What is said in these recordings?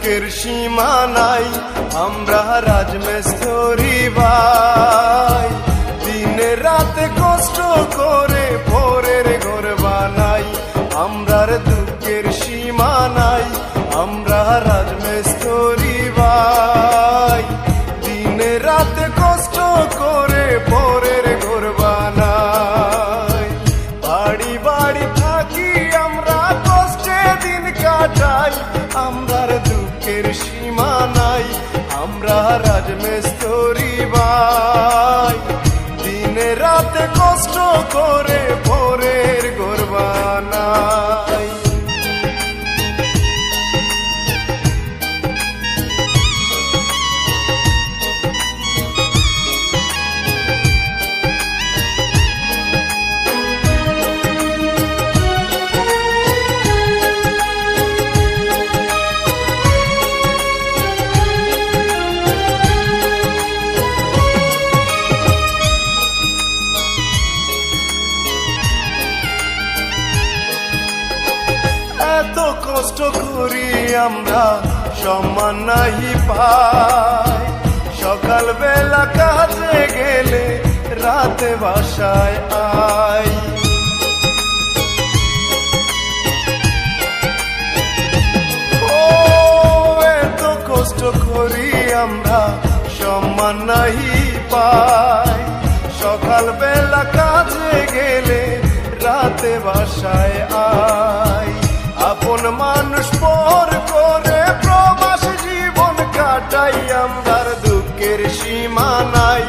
দুঃখের সীমা নাই, আমরা রাজমিস্ত্রি ভাই। দিনে রাতে কষ্ট করে ভোরের ঘর বানাই, আমরার দুঃখের সীমা নাই, আমরা রাজমিস্ত্রি ভাই। দিনে রাতে কষ্ট করে ভোরের ঘর বানাই, বাড়ি বাড়ি থাকি আমরা কষ্টে দিন কাটাই, আমরার দুঃখের সীমা নাই, আমরা রাজমিস্ত্রি ভাই। দিনে রাতে কষ্ট করে ভোরের ঘর বানাই। এত কষ্ট করি আমরা সম্মান নাহি পাই, সকাল বেলা কাজে গেলে রাতে বাসায় আই। ও এত কষ্ট করি আমরা সম্মান নাহি পাই, সকাল বেলা কাজে গেলে রাতে বাসায় আই। আপন মানুষ পর করে প্রবাস জীবন কাটাই, আমরার দুঃখের সীমা নাই,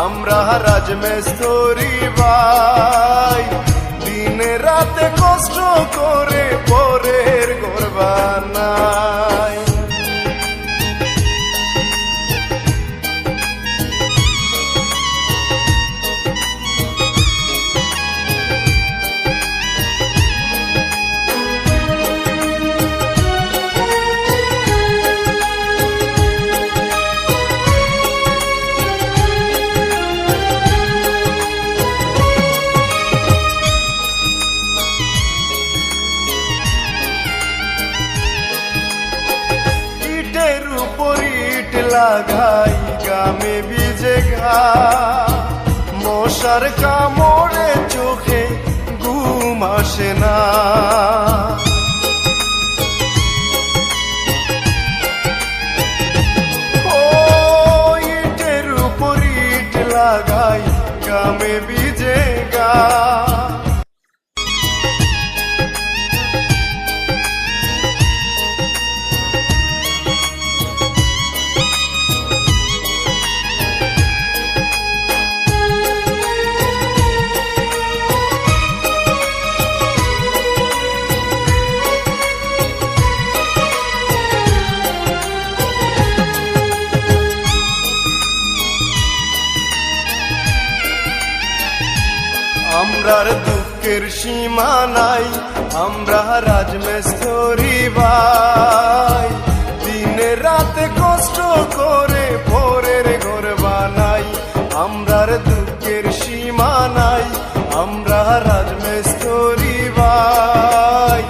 আমরা রাজমিস্ত্রি ভাই। দিনে রাতে কষ্ট করে ভোরের ঘর বানাই। লাগাই গামে ভিজে ঘা, মশার কামড়ে চোখে ঘুম আসে না। ও ইটের উপর ইট লাগাই গামে ভিজে গা, আমরার দুঃখের সীমা নাই, আমরা রাজমিস্ত্রি ভাই। দিনে রাতে কষ্ট করে ভোরের ঘর বানাই, আমরার দুঃখের সীমা নাই, আমরা রাজমিস্ত্রি ভাই।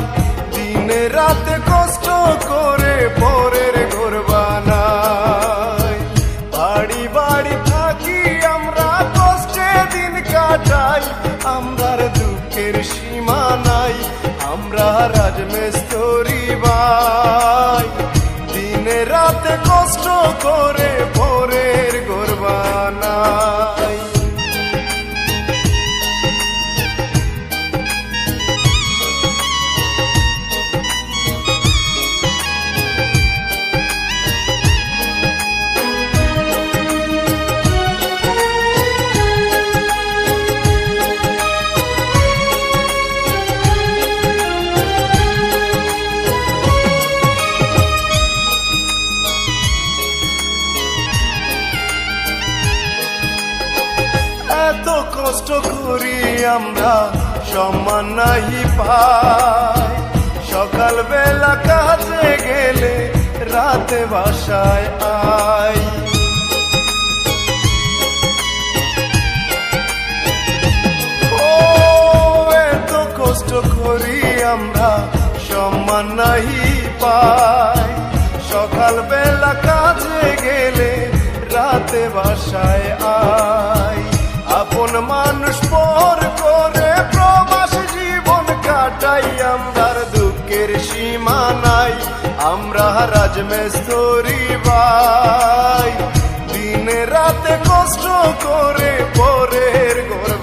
দিনে রাতে কষ্ট করে ভোরের ঘর বানাই, বাড়ি বাড়ি থাকি আমরা কষ্টে দিন কাটাই, আমরার দুঃখের সীমা নাই, আমরা রাজমিস্ত্রি ভাই। দিনে রাতে কষ্ট করে ভোরের ঘর বানাই। এত কষ্ট করি আমরা সম্মান নাহি পাই, সকাল বেলা কাজে গেলে রাতে বাসায় আই। ও এত কষ্ট করি আমরা সম্মান নাহি পাই, মানুষ পর করে প্রবাস জীবন কাটাই, আমরার দুঃখের সীমা নাই। আমরা রাজমিস্ত্রি ভাই, দিনে রাতে কষ্ট করে পরের ঘর